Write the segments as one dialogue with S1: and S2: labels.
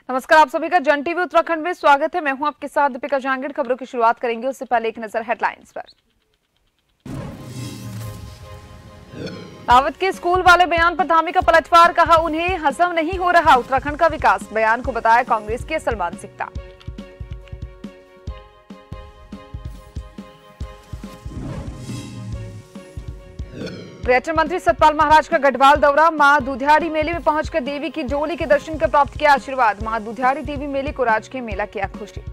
S1: नमस्कार, आप सभी का जन टीवी उत्तराखंड में स्वागत है। मैं हूं आपके साथ दीपिका जहांगीर। खबरों की शुरुआत करेंगे, उससे पहले एक नजर हेडलाइंस पर। रावत के स्कूल वाले बयान पर धामी का पलटवार, कहा उन्हें हजम नहीं हो रहा उत्तराखंड का विकास। बयान को बताया कांग्रेस की असल मानसिकता। पर्यटन मंत्री सतपाल महाराज का गढ़वाल दौरा। मां दुधियाड़ी मेले में पहुंचकर देवी की डोली के दर्शन कर प्राप्त किया आशीर्वाद। मां दुधियाड़ी देवी मेले को राजकीय मेला किया घोषित।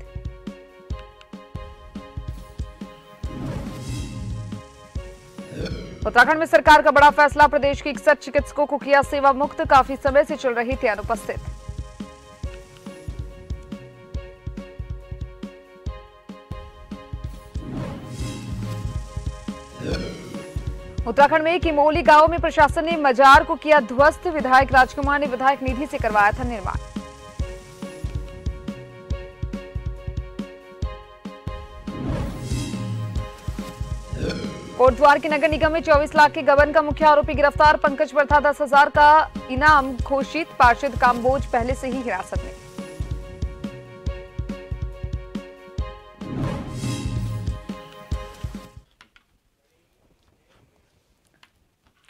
S1: उत्तराखंड में सरकार का बड़ा फैसला, प्रदेश के 61 चिकित्सकों को किया सेवा मुक्त। काफी समय से चल रही थे अनुपस्थित। उत्तराखंड में किमोली गांव में प्रशासन ने मजार को किया ध्वस्त। विधायक राजकुमार ने विधायक निधि से करवाया था निर्माण। कोटद्वार के नगर निगम में 24 लाख के गबन का मुख्य आरोपी गिरफ्तार। पंकज पर था 10,000 का इनाम घोषित। पार्षद काम्बोज पहले से ही हिरासत में।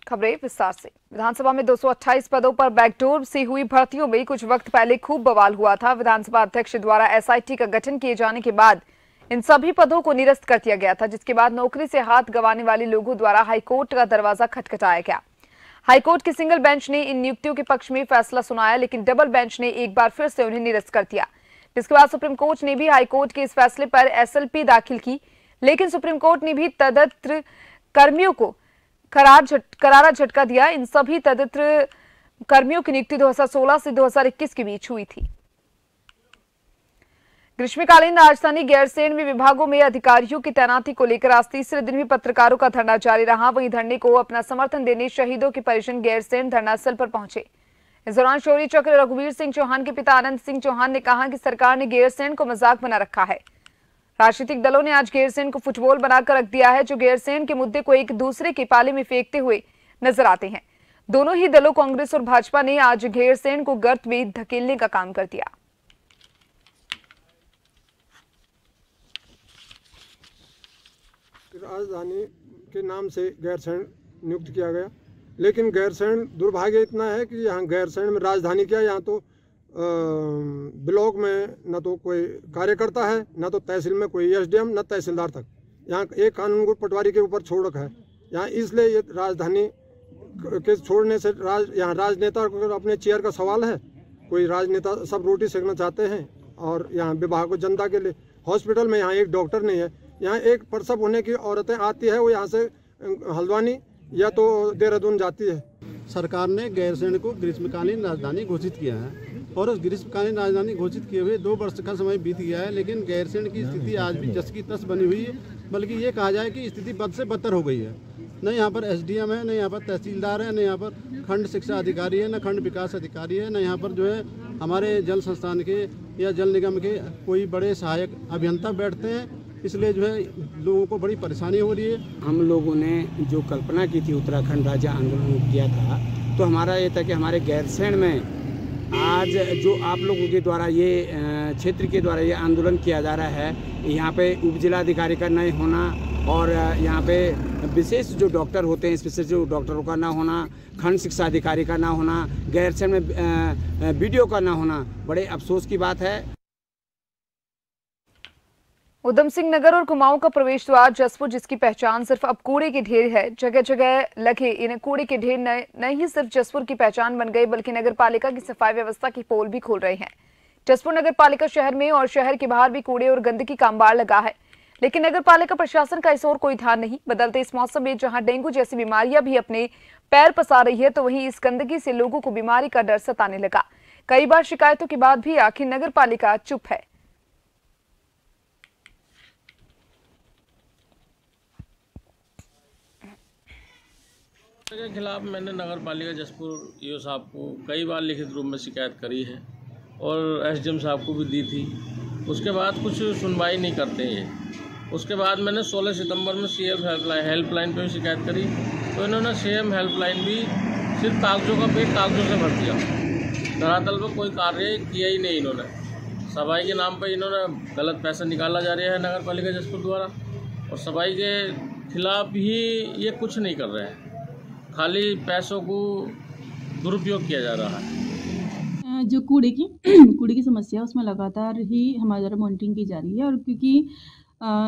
S1: खबरें विस्तार से। विधानसभा में 228 पदों पर बैकडोर से हुई भर्तियों में कुछ वक्त पहले खूब बवाल हुआ था। विधानसभा अध्यक्ष द्वारा एसआईटी का गठन किए जाने के बाद इन सभी पदों को निरस्त कर दिया गया था, जिसके बाद नौकरी से हाथ गंवाने वाले लोगों द्वारा हाईकोर्ट का दरवाजा खटखटाया गया। हाईकोर्ट की सिंगल बेंच ने इन नियुक्तियों के पक्ष में फैसला सुनाया, लेकिन डबल बेंच ने एक बार फिर से उन्हें निरस्त कर दिया। जिसके बाद सुप्रीम कोर्ट ने भी हाईकोर्ट के इस फैसले पर एसएलपी दाखिल की, लेकिन सुप्रीम कोर्ट ने भी तदत्र कर्मियों को करारा झटका दिया। इन सभी तदत्र कर्मियों की नियुक्ति 2016 से 2021 के बीच हुई थी। ग्रीष्मकालीन राजधानी गैरसैंण में विभागों में अधिकारियों की तैनाती को लेकर आज तीसरे दिन भी पत्रकारों का धरना जारी रहा। वहीं धरने को अपना समर्थन देने शहीदों के परिजन गैरसैंण धरनास्थल पर पहुंचे। इस दौरान शौर्य चक्र रघुवीर सिंह चौहान के पिता आनंद सिंह चौहान ने कहा कि सरकार ने गैरसैंण को मजाक बना रखा है। राजनीतिक दलों ने आज गैरसैंण को फुटबॉल बनाकर रख दिया है, जो गैरसैंण के मुद्दे को एक दूसरे के पाले में फेंकते हुए नजर आते हैं। दोनों ही दलों कांग्रेस और भाजपा ने आज गैरसैंण को गर्त में धकेलने का काम कर दिया।
S2: राजधानी के नाम से गैरसैंण नियुक्त किया गया, लेकिन गैरसैंण दुर्भाग्य इतना है कि यहाँ गैरसैंण में राजधानी क्या, यहाँ तो ब्लॉक में न तो कोई कार्यकर्ता है, न तो तहसील में कोई एसडीएम, न तहसीलदार तक। यहाँ एक कानून को पटवारी के ऊपर छोड़ रखा है यहाँ, इसलिए ये राजधानी के छोड़ने से यहाँ राजनेता को अपने चेयर का सवाल है। कोई राजनेता सब रोटी सेकना चाहते हैं और यहाँ विभाग को जनता के लिए हॉस्पिटल में यहाँ एक डॉक्टर नहीं है। यहाँ एक प्रसव होने की औरतें आती है, वो यहाँ से हल्द्वानी या तो देहरादून जाती है।
S3: सरकार ने गैरसैंण को ग्रीष्मकालीन राजधानी घोषित किया है और उस ग्रीष्मकालीन राजधानी घोषित किए हुए 2 वर्ष का समय बीत गया है, लेकिन गैरसैंण की स्थिति आज भी जस की तस बनी हुई है। बल्कि ये कहा जाए कि स्थिति बद से बदतर हो गई है। न यहाँ पर एसडीएम है, न यहाँ पर तहसीलदार है, न यहाँ पर खंड शिक्षा अधिकारी है, न खंड विकास अधिकारी है, न यहाँ पर जो है हमारे जल संस्थान के या जल निगम के कोई बड़े सहायक अभियंता बैठते हैं। इसलिए जो है लोगों को बड़ी परेशानी हो रही है।
S4: हम लोगों ने जो कल्पना की थी, उत्तराखंड राज्य आंदोलन किया था, तो हमारा ये था कि हमारे गैरसैंण में आज जो आप लोगों के द्वारा ये क्षेत्र के द्वारा ये आंदोलन किया जा रहा है, यहाँ पे उप जिलाधिकारी का नहीं होना और यहाँ पे विशेष जो डॉक्टर होते हैं, स्पेशल जो डॉक्टरों का ना होना, खंड शिक्षा अधिकारी का ना होना, गैरसैंण में बीडीओ का ना होना, बड़े अफसोस की बात है।
S1: उधम सिंह नगर और कुमाऊं का प्रवेश द्वार जसपुर, जिसकी पहचान सिर्फ अब कूड़े के ढेर है। जगह जगह लगे इन कूड़े के ढेर नहीं ही सिर्फ जसपुर की पहचान बन गए, बल्कि नगर पालिका की सफाई व्यवस्था की पोल भी खोल रहे हैं। जसपुर नगर पालिका शहर में और शहर के बाहर भी कूड़े और गंदगी का अंबार लगा है, लेकिन नगर पालिका प्रशासन का इस ओर कोई ध्यान नहीं। बदलते इस मौसम में जहां डेंगू जैसी बीमारियां भी अपने पैर पसार रही है, तो वहीं इस गंदगी से लोगों को बीमारी का डर सताने लगा। कई बार शिकायतों के बाद भी आखिर नगर पालिका चुप है।
S5: के खिलाफ मैंने नगर पालिका जसपुर ईओ साहब को कई बार लिखित रूप में शिकायत करी है और एसडीएम साहब को भी दी थी। उसके बाद कुछ सुनवाई नहीं करते ये। उसके बाद मैंने 16 सितंबर में सीएम हेल्पलाइन पे भी शिकायत करी, तो इन्होंने सीएम हेल्पलाइन भी सिर्फ कागजों का पेट कागजों से भर दिया। धरातल पर कोई कार्य किया ही नहीं इन्होंने। सफाई के नाम पर इन्होंने गलत पैसा निकाला जा रहा है नगर पालिका जसपुर द्वारा, और सफाई के खिलाफ ही ये कुछ नहीं कर रहे हैं, खाली पैसों को दुरुपयोग किया जा रहा है।
S6: जो कूड़े की समस्या है उसमें लगातार ही हमारे द्वारा मॉनिटरिंग की जा रही है, और क्योंकि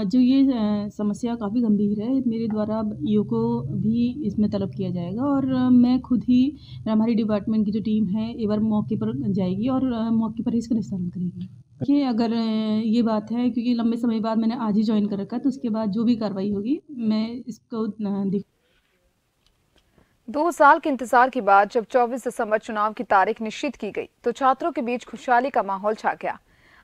S6: जो ये समस्या काफ़ी गंभीर है, मेरे द्वारा ईओ को भी इसमें तलब किया जाएगा, और मैं खुद ही हमारी डिपार्टमेंट की जो टीम है एक बार मौके पर जाएगी और मौके पर ही इसका निस्तारण करेगी। देखिए, अगर ये बात है क्योंकि लंबे समय बाद मैंने आज ही ज्वाइन कर रखा है, तो उसके बाद जो भी कार्रवाई होगी मैं इसको
S1: 2 साल के इंतजार के बाद जब 24 दिसंबर चुनाव की तारीख निश्चित की गई तो छात्रों के बीच खुशहाली का माहौल छा गया।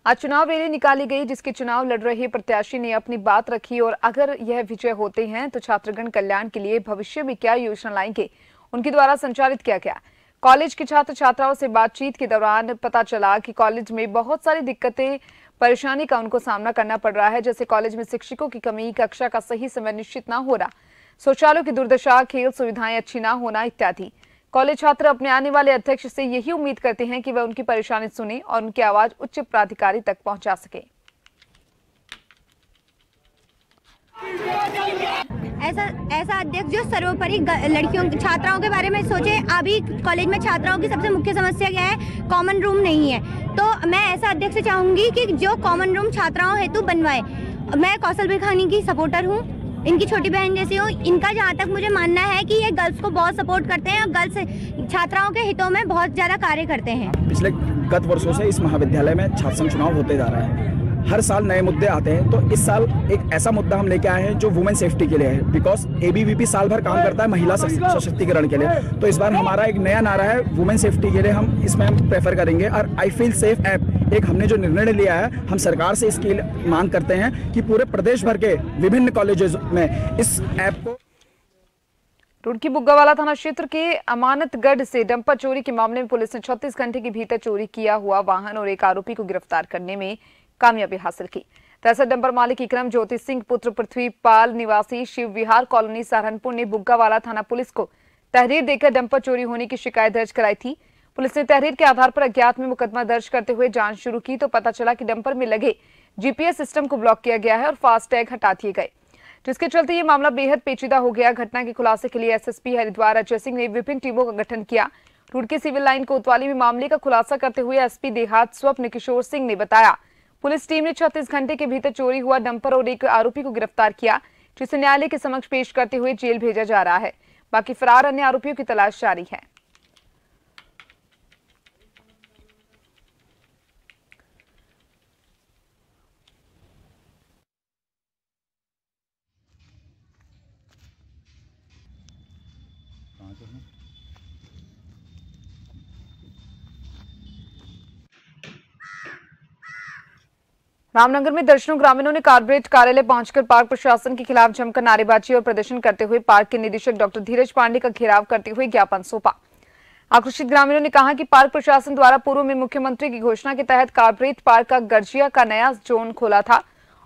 S1: आज चुनाव रैली निकाली गई जिसके चुनाव लड़ रहे प्रत्याशी ने अपनी बात रखी, और अगर यह विजय होते हैं तो छात्रगण कल्याण के लिए भविष्य में क्या योजना लाएंगे उनके द्वारा संचालित किया गया। कॉलेज के छात्र छात्राओं से बातचीत के दौरान पता चला कि कॉलेज में बहुत सारी दिक्कतें परेशानी का उनको सामना करना पड़ रहा है, जैसे कॉलेज में शिक्षकों की कमी, कक्षा का सही समय निश्चित न होना, शौचालयों की दुर्दशा, खेल सुविधाएं अच्छी ना होना इत्यादि। कॉलेज छात्र अपने आने वाले अध्यक्ष से यही उम्मीद करते हैं कि वह उनकी परेशानी सुने और उनकी आवाज उच्च प्राधिकारी तक पहुंचा सके।
S7: ऐसा अध्यक्ष जो सर्वोपरि लड़कियों छात्राओं के बारे में सोचे। अभी कॉलेज में छात्राओं की सबसे मुख्य समस्या क्या है? कॉमन रूम नहीं है। तो मैं ऐसा अध्यक्ष चाहूंगी कि जो कॉमन रूम छात्राओं हेतु बनवाए। मैं कौशल बिरखानी की सपोर्टर हूँ, इनकी छोटी बहन जैसी हूँ। इनका जहाँ तक मुझे मानना है कि ये गर्ल्स को बहुत सपोर्ट करते हैं और गर्ल्स छात्राओं के हितों में बहुत ज़्यादा कार्य करते हैं।
S8: पिछले गत वर्षों से इस महाविद्यालय में छात्र संघ चुनाव होते जा रहा है। हर साल नए मुद्दे आते हैं, तो इस साल एक ऐसा मुद्दा हम लेके आए हैं जो वुमेन सेफ्टी के लिए है, बिकॉज एबीवीपी साल भर काम करता है महिला सशक्तिकरण के लिए। तो इस बार हमारा एक नया नारा है वुमेन सेफ्टी के लिए, हम इसमें हम प्रेफर करेंगे। और आई फील सेफ ऐप एक हमने जो निर्णय लिया है, हम सरकार से इसकी मांग करते हैं कि पूरे प्रदेश भर के विभिन्न कॉलेजेस में इस ऐप को।
S1: रुड़की बुग्गावाला थाना क्षेत्र के अमानतगढ़ से डंपर चोरी के मामले में पुलिस ने 36 घंटे के भीतर चोरी किया हुआ वाहन और एक आरोपी को गिरफ्तार करने में कामयाबी हासिल की। दरअसल डंपर मालिक इकरम ज्योति सिंह पुत्र पृथ्वीपाल निवासी शिव विहार कॉलोनी सहारनपुर ने बुग्गावाला थाना पुलिस को तहरीर देकर डंपर चोरी होने की शिकायत दर्ज कराई थी। पुलिस ने तहरीर के आधार पर अज्ञात में मुकदमा दर्ज करते हुए जांच शुरू की तो पता चला कि डंपर में लगे जीपीएस सिस्टम को ब्लॉक किया गया है और फास्टैग हटा दिए गए, जिसके चलते ये मामला बेहद पेचीदा हो गया। घटना के खुलासे के लिए एसएसपी हरिद्वार अजय सिंह ने विभिन्न टीमों का गठन किया। रुड़की सिविल लाइन कोतवाली में मामले का खुलासा करते हुए एसपी देहात स्वप्न किशोर सिंह ने बताया, पुलिस टीम ने 36 घंटे के भीतर चोरी हुआ डंपर और एक आरोपी को गिरफ्तार किया, जिसे न्यायालय के समक्ष पेश करते हुए जेल भेजा जा रहा है। बाकी फरार अन्य आरोपियों की तलाश जारी है। रामनगर में दर्जनों ग्रामीणों ने कॉर्पोरेट कार्यालय पहुंचकर पार्क प्रशासन के खिलाफ जमकर नारेबाजी और प्रदर्शन करते हुए पार्क के निदेशक डॉक्टर धीरज पांडे का घेराव करते हुए ज्ञापन सौंपा। आक्रोशित ग्रामीणों ने कहा कि पार्क प्रशासन द्वारा पूर्व में मुख्यमंत्री की घोषणा के तहत कॉर्पोरेट पार्क का गर्जिया का नया जोन खोला था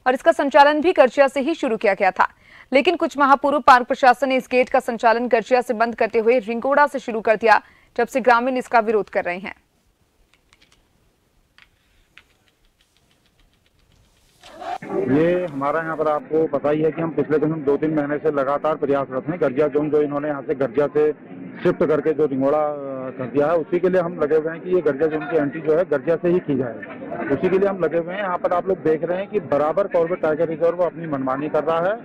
S1: और इसका संचालन भी गर्जिया से ही शुरू किया गया था, लेकिन कुछ माह पूर्व पार्क प्रशासन ने इस गेट का संचालन गर्जिया से बंद करते हुए रिंगोड़ा से शुरू कर दिया, जब से ग्रामीण इसका विरोध कर रहे हैं।
S9: ये हमारा यहाँ पर आपको पता ही है कि हम पिछले दिन 2-3 महीने से लगातार प्रयासरत हैं। गर्जिया जोन जो इन्होंने यहाँ से गर्जिया से शिफ्ट करके जो रिंगोड़ा कर दिया है, उसी के लिए हम लगे हुए हैं कि ये गर्जिया जोन की एंट्री जो है गर्जिया से ही की जाए। उसी के लिए हम लगे हुए हैं। यहाँ पर आप लोग देख रहे हैं कि बराबर कॉर्बेट टाइगर रिजर्व अपनी मनमानी कर रहा है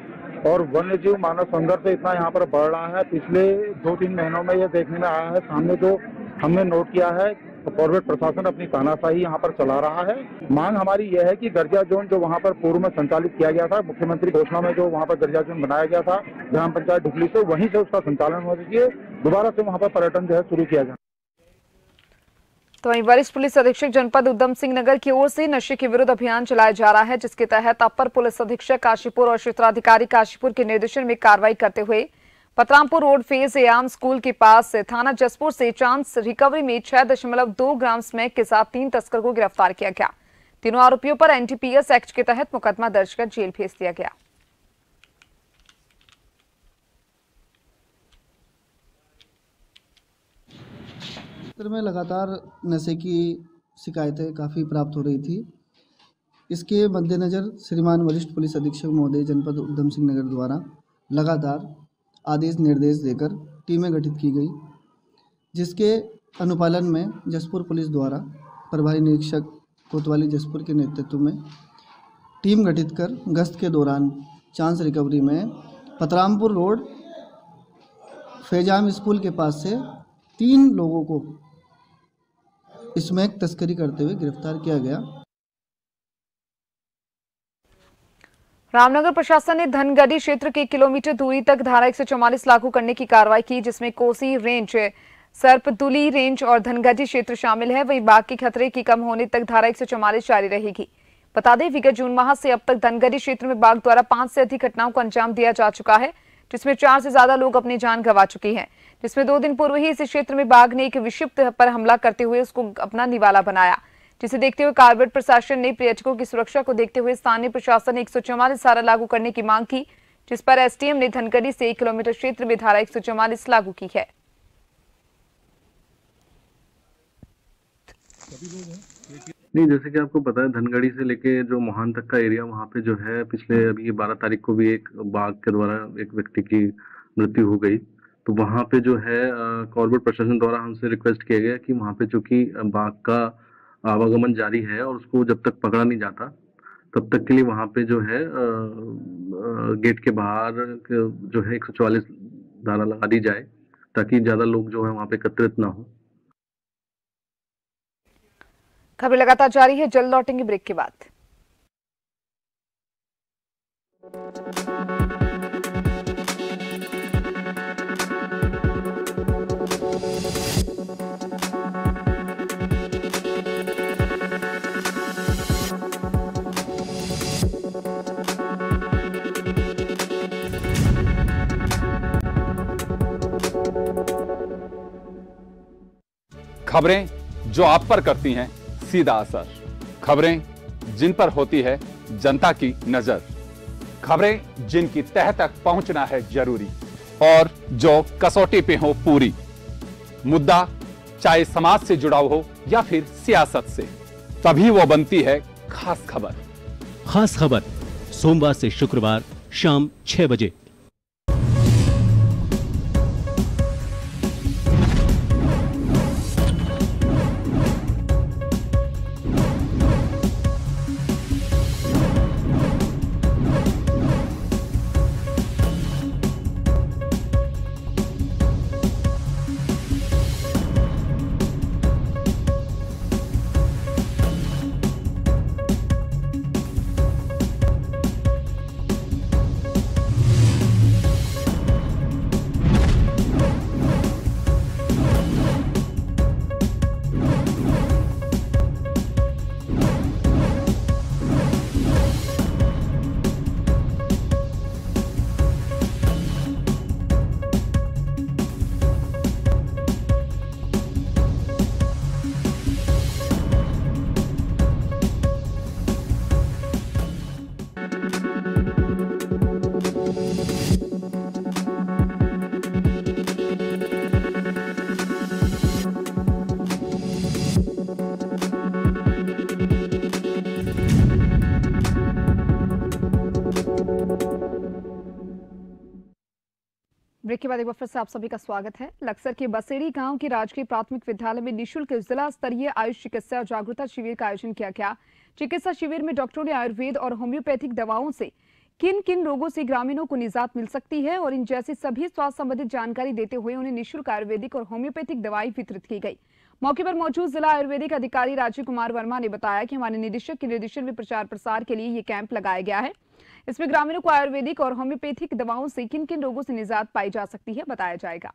S9: और वन्य जीव मानव संघर्ष इतना यहाँ पर बढ़ रहा है। पिछले 2-3 महीनों में ये देखने में आया है, सामने जो हमने नोट किया है, कॉर्पोरेट प्रशासन अपनी तानाशाही यहाँ पर चला रहा है। मांग हमारी यह है कि गर्जिया जोन जो वहाँ पर पूर्व में संचालित किया गया था, मुख्यमंत्री घोषणा में जो वहाँ पर गर्जिया जोन बनाया गया था ग्राम पंचायत ढुकली से, वहीं से उसका संचालन हो चाहिए, दोबारा से वहाँ पर पर्यटन जो है शुरू किया जाए।
S1: तो वहीं वरिष्ठ पुलिस अधीक्षक जनपद उधम सिंह नगर की ओर से नशे के विरुद्ध अभियान चलाया जा रहा है, जिसके तहत अपर पुलिस अधीक्षक काशीपुर और क्षेत्राधिकारी काशीपुर के निर्देशन में कार्रवाई करते हुए पतरामपुर रोड फेज एयाम स्कूल के पास थाना जसपुर से चांस रिकवरी में 6.2 ग्राम स्मैक के साथ 3 तस्कर को गिरफ्तार किया गया। तीनों आरोपियों पर एनडीपीएस एक्ट के तहत मुकदमा दर्ज कर जेल भेज दिया गया।
S10: क्षेत्र में लगातार नशे की शिकायतें काफ़ी प्राप्त हो रही थी। इसके मद्देनज़र श्रीमान वरिष्ठ पुलिस अधीक्षक महोदय जनपद उधम सिंह नगर द्वारा लगातार आदेश निर्देश देकर टीमें गठित की गई, जिसके अनुपालन में जसपुर पुलिस द्वारा प्रभारी निरीक्षक कोतवाली जसपुर के नेतृत्व में टीम गठित कर गश्त के दौरान चांस रिकवरी में पतरामपुर रोड फैजाम स्कूल के पास से 3 लोगों को स्मैक तस्करी करते हुए गिरफ्तार किया गया।
S1: रामनगर प्रशासन ने धनगढ़ी क्षेत्र के किलोमीटर दूरी तक धारा 144 लागू करने की कार्रवाई की, जिसमें कोसी रेंज, सर्पतुली रेंज और धनगढ़ी क्षेत्र शामिल है। वहीं बाघ के खतरे की कम होने तक धारा 144 जारी रहेगी। बता दें, विगत जून माह से अब तक धनगढ़ी क्षेत्र में बाघ द्वारा 5 से अधिक घटनाओं को अंजाम दिया जा चुका है, जिसमें 4 से ज्यादा लोग अपनी जान गंवा चुके हैं। जिसमें 2 दिन पूर्व ही इस क्षेत्र में बाघ ने एक विक्षिप्त पर हमला करते हुए उसको अपना निवाला बनाया, जिसे देखते हुए कारबेट प्रशासन ने पर्यटकों की सुरक्षा को देखते हुए स्थानीय प्रशासन ने 144 धारा लागू करने की मांग की, जिस पर एसडीएम ने धनगढ़ी से 1 किलोमीटर क्षेत्र में धारा 144 लागू की है।
S11: नहीं, जैसे कि आपको पता है, धनगढ़ी से लेके जो मोहान तक का एरिया, वहाँ पे जो है पिछले अभी 12 तारीख को भी एक बाघ के द्वारा एक व्यक्ति की मृत्यु हो गई। तो वहाँ पे जो है कॉर्पोरेट प्रशासन द्वारा हमसे रिक्वेस्ट किया गया कि वहाँ पे चूंकि बाघ का आवागमन जारी है और उसको जब तक पकड़ा नहीं जाता तब तक के लिए वहाँ पे जो है गेट के बाहर जो है 144 धारा लगा दी जाए, ताकि ज्यादा लोग जो है वहाँ पे एकत्रित ना हो।
S1: खबर लगातार जारी है, जल्द लौटेंगे ब्रेक के बाद।
S12: खबरें जो आप पर करती हैं सीधा असर, खबरें जिन पर होती है जनता की नजर, खबरें जिनकी तह तक पहुंचना है जरूरी और जो कसौटी पे हो पूरी। मुद्दा चाहे समाज से जुड़ा हो या फिर सियासत से, तभी वो बनती है खास खबर।
S13: खास खबर सोमवार से शुक्रवार शाम 6 बजे।
S1: ब्रेक के बाद एक बार फिर से आप सभी का स्वागत है। लक्सर के बसेड़ी गांव के राजकीय प्राथमिक विद्यालय में निःशुल्क जिला स्तरीय आयुष चिकित्सा और जागरूकता शिविर का आयोजन किया गया। चिकित्सा शिविर में डॉक्टरों ने आयुर्वेद और होम्योपैथिक दवाओं से किन किन रोगों से ग्रामीणों को निजात मिल सकती है और इन जैसी सभी स्वास्थ्य संबंधित जानकारी देते हुए उन्हें निःशुल्क आयुर्वेदिक और होम्योपैथिक दवाई वितरित की गई। मौके पर मौजूद जिला आयुर्वेदिक अधिकारी राजीव कुमार वर्मा ने बताया कि हमारे निदेशक के निर्देशन में प्रचार प्रसार के लिए ये कैंप लगाया गया है। इसमें ग्रामीणों को आयुर्वेदिक और होम्योपैथिक दवाओं से किन किन रोगों से निजात पाई जा सकती है बताया जाएगा।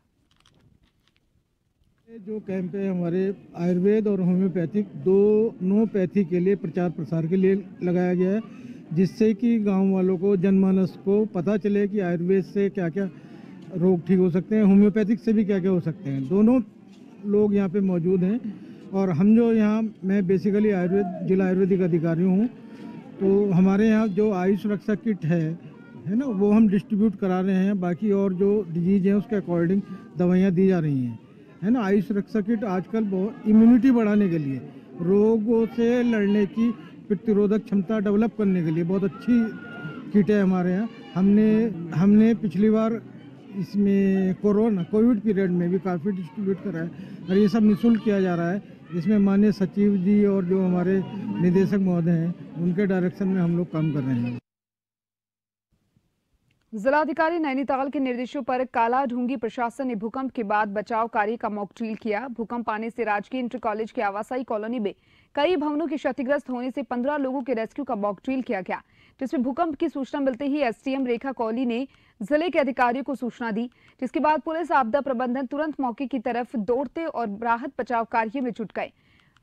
S14: जो कैंप है हमारे आयुर्वेद और होम्योपैथिक दोनों पैथी के लिए प्रचार प्रसार के लिए लगाया गया है, जिससे कि गांव वालों को जनमानस को पता चले कि आयुर्वेद से क्या क्या रोग ठीक हो सकते हैं, होम्योपैथिक से भी क्या क्या हो सकते हैं। दोनों लोग यहाँ पे मौजूद हैं और हम जो यहाँ मैं बेसिकली जिला आयुर्वेदिक अधिकारी हूँ, तो हमारे यहाँ जो आयुष रक्षा किट है ना, वो हम डिस्ट्रीब्यूट करा रहे हैं। बाकी और जो डिजीज है उसके अकॉर्डिंग दवाइयाँ दी जा रही हैं। है ना। आयुष रक्षा किट आजकल बहुत इम्यूनिटी बढ़ाने के लिए, रोगों से लड़ने की प्रतिरोधक क्षमता डेवलप करने के लिए बहुत अच्छी किट है हमारे यहाँ। हमने पिछली बार इसमें कोविड पीरियड में भी काफ़ी डिस्ट्रीब्यूट करा है और ये सब निःशुल्क किया जा रहा है। इसमें माननीय सचिव जी और जो हमारे निदेशक महोदय हैं उनके डायरेक्शन में हम लोग काम कर रहे हैं।
S1: जिलाधिकारी नैनीताल के निर्देशों पर काला ढूंगी प्रशासन ने भूकंप के बाद बचाव कार्य का मॉक ड्रिल किया। भूकंप आने से राजकीय इंटर कॉलेज के आवासीय कॉलोनी में कई भवनों के क्षतिग्रस्त होने से 15 लोगों के रेस्क्यू का मॉक ड्रिल किया गया, जिसमें भूकंप की सूचना मिलते ही एसडीएम रेखा कोहली ने जिले के अधिकारियों को सूचना दी, जिसके बाद पुलिस आपदा प्रबंधन तुरंत मौके की तरफ दौड़ते और राहत बचाव कार्य में जुट गए।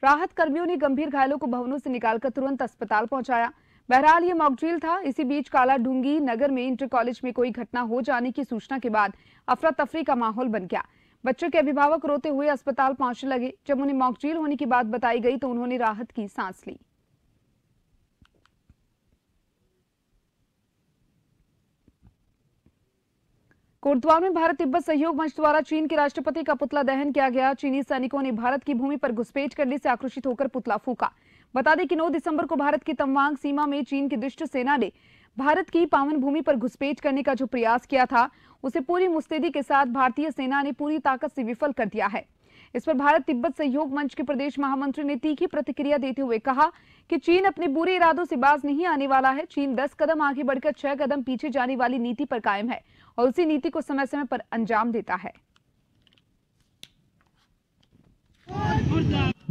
S1: राहत कर्मियों ने गंभीर घायलों को भवनों से निकालकर तुरंत अस्पताल पहुंचाया। बहरहाल ये मॉक ड्रिल था। इसी बीच काला ढूंगी नगर में इंटर कॉलेज में कोई घटना हो जाने की सूचना के बाद अफरा तफरी का माहौल बन गया। बच्चों के अभिभावक रोते हुए अस्पताल पहुंचने लगे। जब उन्हें मॉक ड्रिल होने की बात बताई गई तो उन्होंने राहत की सांस ली। कोटद्वार में भारत तिब्बत सहयोग मंच द्वारा चीन के राष्ट्रपति का पुतला दहन किया गया। चीनी सैनिकों ने भारत की भूमि पर घुसपैठ करने से आक्रोशित होकर पुतला फूंका। बता दें कि 9 दिसंबर को भारत की तवांग सीमा में चीन की दुष्ट सेना ने भारत की पावन भूमि पर घुसपैठ करने का जो प्रयास किया था उसे पूरी मुस्तैदी के साथ भारतीय सेना ने पूरी ताकत से विफल कर दिया है। इस पर भारत तिब्बत सहयोग मंच के प्रदेश महामंत्री ने तीखी प्रतिक्रिया देते हुए कहा कि चीन अपने बुरे इरादों से बाज नहीं आने वाला है। चीन 10 कदम आगे बढ़कर 6 कदम पीछे जाने वाली नीति पर कायम है और उसी नीति को समय समय पर अंजाम देता है।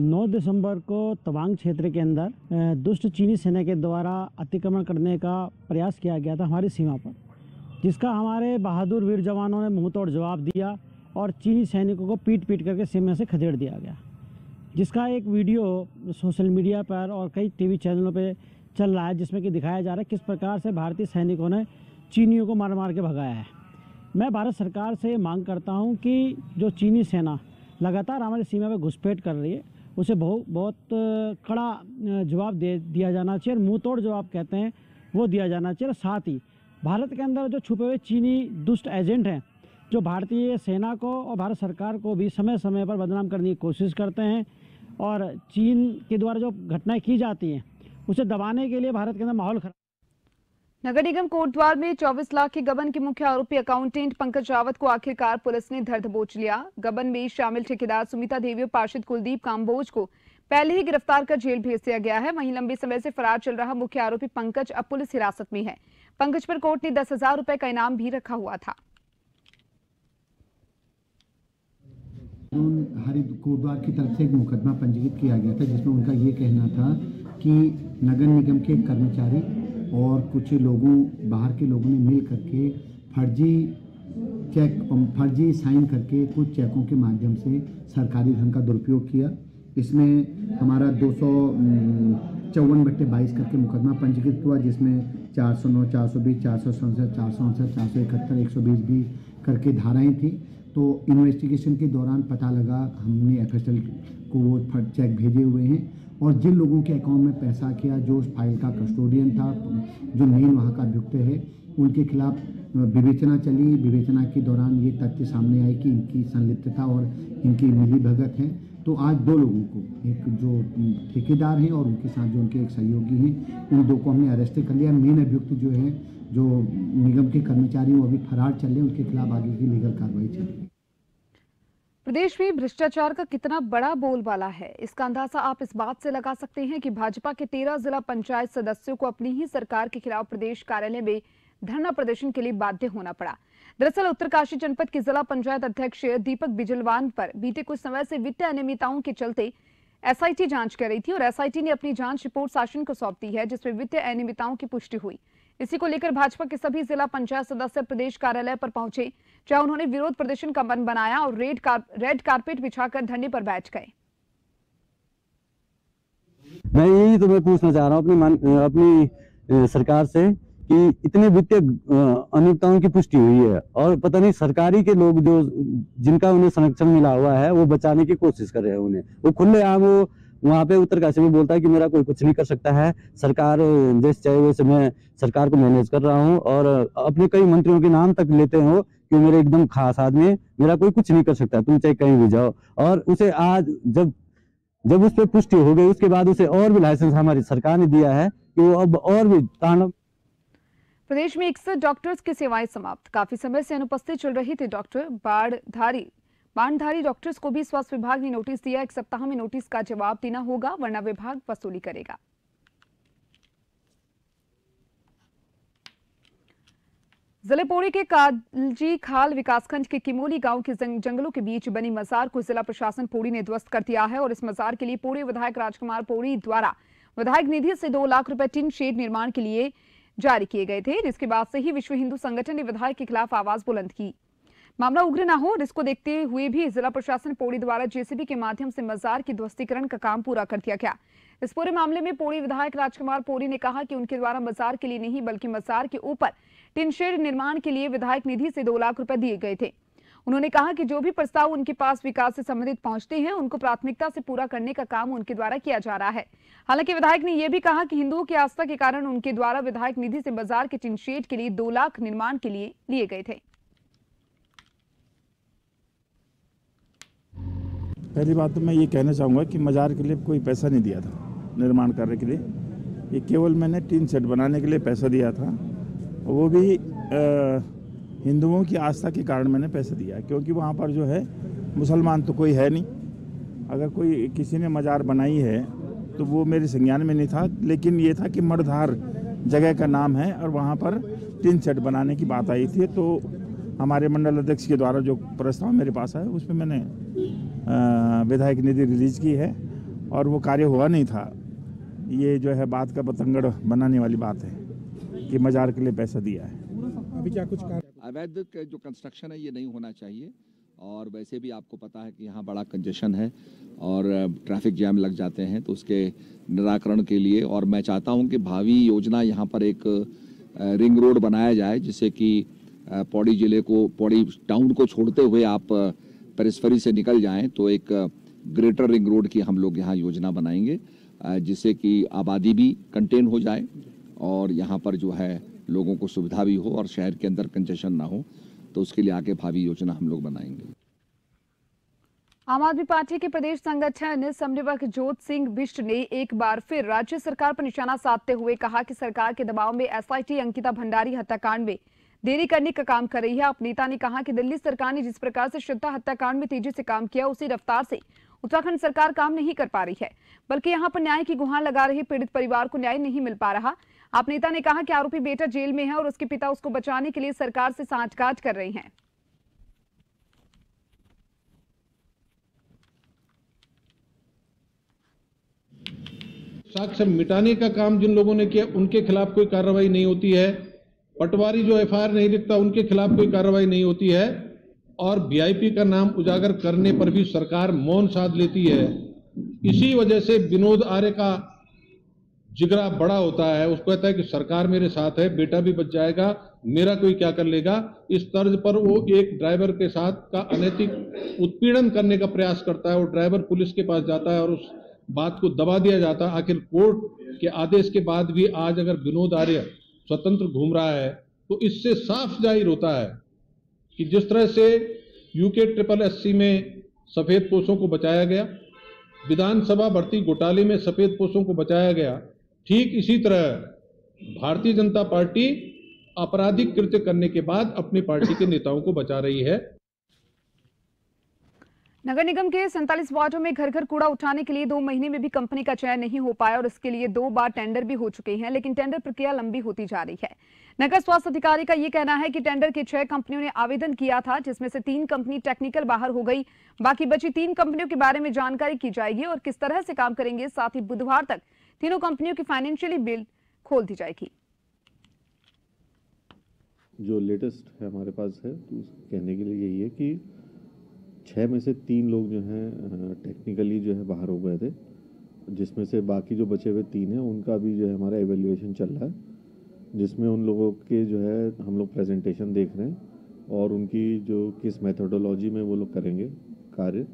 S15: 9 दिसंबर को तवांग क्षेत्र के अंदर दुष्ट चीनी सेना के द्वारा अतिक्रमण करने का प्रयास किया गया था हमारी सीमा पर, जिसका हमारे बहादुर वीर जवानों ने मुंहतोड़ जवाब दिया और चीनी सैनिकों को पीट करके सीमा से खदेड़ दिया गया, जिसका एक वीडियो सोशल मीडिया पर और कई टीवी चैनलों पर चल रहा है, जिसमें कि दिखाया जा रहा है किस प्रकार से भारतीय सैनिकों ने चीनियों को मार के भगाया है। मैं भारत सरकार से मांग करता हूं कि जो चीनी सेना लगातार हमारी सीमा पर घुसपैठ कर रही है उसे बहुत कड़ा जवाब दिया जाना चाहिए और मुंहतोड़ जवाब कहते हैं वो दिया जाना चाहिए। साथ ही भारत के अंदर जो छुपे हुए चीनी दुष्ट एजेंट हैं जो भारतीय सेना को और भारत सरकार को भी समय समय पर बदनाम करने की कोशिश करते हैं और चीन के द्वारा जो घटनाएं की जाती हैं उसे दबाने के लिए भारत के अंदर माहौल खराब।
S1: नगर निगम कोटद्वार में 24 लाख के गबन के मुख्य आरोपी अकाउंटेंट पंकज रावत को आखिरकार पुलिस ने धर दबोच लिया। गबन में शामिल ठेकेदार सुमिता देवी और पार्षद कुलदीप काम्बोज को पहले ही गिरफ्तार कर जेल भेज दिया गया है। वहीं लंबे समय से फरार चल रहा मुख्य आरोपी पंकज अब पुलिस हिरासत में है। पंकज पर कोर्ट ने 10,000 रुपए का इनाम भी रखा हुआ था।
S16: कोटद्वार की तरफ से एक मुकदमा पंजीकृत किया गया था जिसमें उनका ये कहना था कि नगर निगम के कर्मचारी और कुछ लोगों बाहर के लोगों ने मिल करके फर्जी साइन करके कुछ चेकों के माध्यम से सरकारी धन का दुरुपयोग किया। इसमें हमारा 254/22 करके मुकदमा पंजीकृत हुआ, जिसमें 409, 420, 467, 467, 471, 120 भी करके धाराएं थी। तो इन्वेस्टिगेशन के दौरान पता लगा, हमने एफएसएल को वो चेक भेजे हुए हैं और जिन लोगों के अकाउंट में पैसा किया, जो उस फाइल का कस्टोडियन था, जो मेन वहाँ का अभियुक्त है, उनके खिलाफ विवेचना चली। विवेचना के दौरान ये तथ्य सामने आए कि इनकी संलिप्तता और इनकी मिलीभगत है। तो आज 2 लोगों को, एक जो ठेकेदार हैं और उनके साथ जो उनके एक सहयोगी हैं, उन 2 को हमने अरेस्ट कर लिया। मेन अभियुक्त जो है, जो निगम के कर्मचारी, वो अभी फरार चल रहे हैं, उनके खिलाफ आगे की लीगल कार्रवाई चल रही है।
S1: प्रदेश में भ्रष्टाचार का कितना बड़ा बोलबाला है, इसका अंदाजा आप इस बात से लगा सकते हैं कि भाजपा के 13 जिला पंचायत सदस्यों को अपनी ही सरकार के खिलाफ प्रदेश कार्यालय में धरना प्रदर्शन के लिए बाध्य होना पड़ा। दरअसल उत्तरकाशी जनपद के जिला पंचायत अध्यक्ष दीपक बिजलवान पर बीते कुछ समय से वित्तीय अनियमितताओं के चलते एसआईटी जांच कर रही थी और एसआईटी ने अपनी जांच रिपोर्ट शासन को सौंप दी है, जिसमें वित्तीय अनियमितताओं की पुष्टि हुई। इसी को लेकर भाजपा के सभी जिला पंचायत सदस्य प्रदेश कार्यालय पर पहुंचे, जहां उन्होंने विरोध प्रदर्शन का मन बनाया और रेड कारपेट बिछाकर धरने पर बैठ गए।
S17: मैं यही तुम्हें पूछना चाह रहा हूँ अपनी सरकार से कि इतने वित्तीय अनियमितताओं की पुष्टि हुई है और पता नहीं सरकारी के लोग जो जिनका उन्हें संरक्षण मिला हुआ है वो बचाने की कोशिश कर रहे हैं। उन्हें वो खुलेआम वो वहाँ पे उत्तरकाशी में बोलता है कि मेरा कोई कुछ नहीं कर सकता है, सरकार जैसे चाहे वैसे मैं सरकार को मैनेज कर रहा हूँ, और अपने कई मंत्रियों के नाम तक लेते हो कि मेरे एकदम खास आदमी है, मेरा कोई कुछ नहीं कर सकता, तुम चाहे कहीं भी जाओ। और उसे आज जब उस पर पुष्टि हो गई, उसके बाद उसे और भी लाइसेंस हमारी सरकार ने दिया है कि वो अब और भी तांडव।
S1: प्रदेश में 61 डॉक्टर्स की सेवाएं समाप्त। काफी समय से अनुपस्थित चल रही थी डॉक्टर बाणधारी डॉक्टर्स को भी स्वास्थ्य विभाग ने नोटिस दिया। 1 सप्ताह में नोटिस का जवाब देना होगा, वरना विभाग वसूली करेगा। जिले पौड़ी के कालजी खाल विकासखंड के किमोली गांव के जंगलों के बीच बनी मजार को जिला प्रशासन पौड़ी ने ध्वस्त कर दिया है और इस मजार के लिए पौड़ी विधायक राजकुमार पौड़ी द्वारा विधायक निधि से 2 लाख रुपए टिन शेड निर्माण के लिए जारी किए गए थे। इसके बाद से ही विश्व हिंदू संगठन ने विधायक के खिलाफ आवाज बुलंद की। मामला उग्र न हो, इसको देखते हुए भी जिला प्रशासन पौड़ी द्वारा जेसीबी के माध्यम से मजार की ध्वस्तीकरण का काम पूरा कर दिया गया। इस पूरे मामले में पौड़ी विधायक राजकुमार पौड़ी ने कहा कि उनके द्वारा मजार के लिए नहीं बल्कि मजार के ऊपर टिन शेड निर्माण के लिए विधायक निधि से 2 लाख रुपए दिए गए थे। उन्होंने कहा कि जो भी प्रस्ताव उनके पास विकास से संबंधित पहुंचते हैं उनको प्राथमिकता से पूरा करने का काम उनके द्वारा किया जा रहा है। हालांकि विधायक ने यह भी कहा कि हिंदुओं की आस्था के कारण उनके द्वारा विधायक निधि से बाजार के टिन शेड के लिए 2 लाख निर्माण के लिए लिए गए थे।
S18: पहली बात तो मैं ये कहना चाहूँगा कि मजार के लिए कोई पैसा नहीं दिया था निर्माण करने के लिए, ये केवल मैंने टिन शेड बनाने के लिए पैसा दिया था, वो भी हिंदुओं की आस्था के कारण मैंने पैसा दिया, क्योंकि वहाँ पर जो है मुसलमान तो कोई है नहीं। अगर कोई किसी ने मजार बनाई है तो वो मेरे संज्ञान में नहीं था, लेकिन ये था कि मड़धार जगह का नाम है और वहाँ पर टिन शेड बनाने की बात आई थी। तो हमारे मंडल अध्यक्ष के द्वारा जो प्रस्ताव मेरे पास आया उसमें मैंने विधायक निधि रिलीज की है और वो कार्य हुआ नहीं था। ये जो है बात का बतंगड़ बनाने वाली बात है कि मजार के लिए पैसा दिया है।
S19: अभी क्या कुछ अवैध जो कंस्ट्रक्शन है ये नहीं होना चाहिए, और वैसे भी आपको पता है कि यहाँ बड़ा कंजेशन है और ट्रैफिक जैम लग जाते हैं, तो उसके निराकरण के लिए और मैं चाहता हूँ कि भावी योजना यहाँ पर एक रिंग रोड बनाया जाए, जिससे कि पौड़ी जिले को, पौड़ी टाउन को छोड़ते हुए आप पेरिफेरी से निकल जाएं, तो एक ग्रेटर रिंग रोड की हम लोग यहाँ योजना बनाएंगे, जिससे कि आबादी भी कंटेन हो जाए और यहाँ पर जो है लोगों को सुविधा भी हो और शहर के अंदर कंजेशन ना हो। तो उसके लिए आगे भावी योजना हम लोग बनाएंगे।
S1: आम आदमी पार्टी के प्रदेश संगठन समन्वयक जोत सिंह बिष्ट ने एक बार फिर राज्य सरकार पर निशाना साधते हुए कहा कि सरकार के दबाव में एसआईटी अंकिता भंडारी हत्याकांड में देरी करने का काम कर रही है। आप नेता ने कहा कि दिल्ली सरकार ने जिस प्रकार से श्रद्धा हत्याकांड में तेजी से काम किया, उसी रफ्तार से उत्तराखंड सरकार काम नहीं कर पा रही है, बल्कि यहां पर न्याय की गुहार लगा रही पीड़ित परिवार को न्याय नहीं मिल पा रहा। आप नेता ने कहा कि आरोपी बेटा जेल में है और उसके पिता उसको बचाने के लिए सरकार से सांठगांठ कर रहे हैं।
S20: साक्ष्य मिटाने का काम जिन लोगों ने किया उनके खिलाफ कोई कार्रवाई नहीं होती है, पटवारी जो एफआईआर नहीं लिखता उनके खिलाफ कोई कार्रवाई नहीं होती है, और वीआईपी का नाम उजागर करने पर भी सरकार मौन साध लेती है। इसी वजह से विनोद आर्य का जिगरा बड़ा होता है, उसको कहता है कि सरकार मेरे साथ है, बेटा भी बच जाएगा, मेरा कोई क्या कर लेगा। इस तर्ज पर वो एक ड्राइवर के साथ का अनैतिक उत्पीड़न करने का प्रयास करता है और ड्राइवर पुलिस के पास जाता है और उस बात को दबा दिया जाता है। आखिर कोर्ट के आदेश के बाद भी आज अगर विनोद आर्य स्वतंत्र घूम रहा है तो इससे साफ जाहिर होता है कि जिस तरह से यूके 888 में सफेद पोशों को बचाया गया, विधानसभा भर्ती घोटाले में सफेद पोशों को बचाया गया, ठीक इसी तरह भारतीय जनता पार्टी आपराधिक कृत्य करने के बाद अपनी पार्टी के नेताओं को बचा रही है।
S1: नगर निगम के 47 वार्डों में घर घर कूड़ा उठाने के लिए 2 महीने में भी कंपनी का चयन नहीं हो पाया और इसके लिए 2 बार टेंडर भी हो चुके हैं, लेकिन टेंडर प्रक्रिया लंबी होती जा रही है। नगर स्वास्थ्य अधिकारी का ये कहना है कि टेंडर के 6 कंपनियों ने आवेदन किया था, जिसमें से 3 कंपनी टेक्निकल बाहर हो गई। बाकी बची 3 कंपनियों के बारे में जानकारी की जाएगी और किस तरह से काम करेंगे। साथ ही बुधवार तक तीनों कंपनियों की फाइनेंशियली बिल खोल दी जाएगी।
S21: जो लेटेस्ट है हमारे पास है, तो कहने के लिए यही है कि 6 में से 3 लोग जो हैं टेक्निकली जो है बाहर हो गए थे, जिसमें से बाकी जो बचे हुए 3 हैं उनका भी जो है हमारा एवेल्युएशन चल रहा है, जिसमें उन लोगों के जो है हम लोग प्रेजेंटेशन देख रहे हैं और उनकी जो किस मेथोडोलॉजी में वो लोग करेंगे कार्य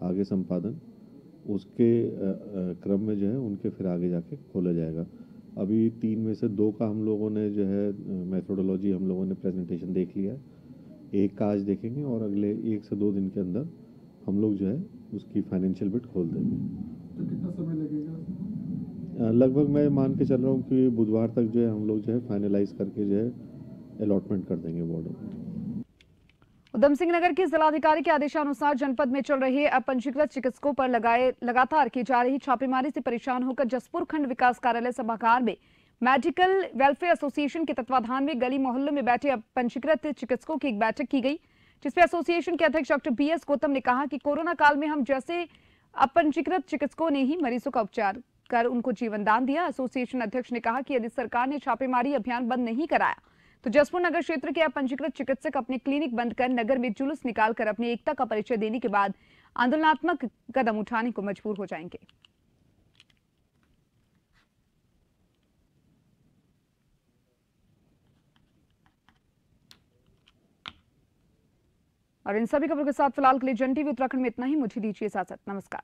S21: आगे संपादन, उसके क्रम में जो है उनके फिर आगे जाके खोला जाएगा। अभी 3 में से 2 का हम लोगों ने जो है मेथोडोलॉजी हम लोगों ने प्रेजेंटेशन देख लिया है, 1 का आज देखेंगे और अगले 1 से 2 दिन के अंदर हम लोग जो है उसकी फाइनेंशियल बिट खोल देंगे।
S2: तो कितना समय लगेगा?
S21: लगभग मैं मान के चल रहा हूँ कि बुधवार तक जो है हम लोग जो है फाइनलाइज करके जो है अलॉटमेंट कर देंगे वार्डों।
S1: उधम सिंह नगर के जिलाधिकारी के आदेशानुसार जनपद में चल रहे अपंजीकृत चिकित्सकों पर लगातार की जा रही छापेमारी से परेशान होकर जसपुर खंड विकास कार्यालय सभागार में मेडिकल वेलफेयर एसोसिएशन के तत्वाधान में गली मोहल्लों में बैठे अपंजीकृत चिकित्सकों की एक बैठक की गई, जिसमें एसोसिएशन के अध्यक्ष डॉक्टर BS गौतम ने कहा कि कोरोना काल में हम जैसे अपंजीकृत चिकित्सकों ने ही मरीजों का उपचार कर उनको जीवन दान दिया। एसोसिएशन अध्यक्ष ने कहा कि यदि सरकार ने छापेमारी अभियान बंद नहीं कराया तो जसपुर नगर क्षेत्र के अपंजीकृत चिकित्सक अपने क्लिनिक बंद कर नगर में जुलूस निकालकर अपनी एकता का परिचय देने के बाद आंदोलनात्मक कदम उठाने को मजबूर हो जाएंगे। और इन सभी खबरों के साथ फिलहाल के लिए जन टीवी उत्तराखंड में इतना ही। मुझे दीजिए इजाजत। नमस्कार।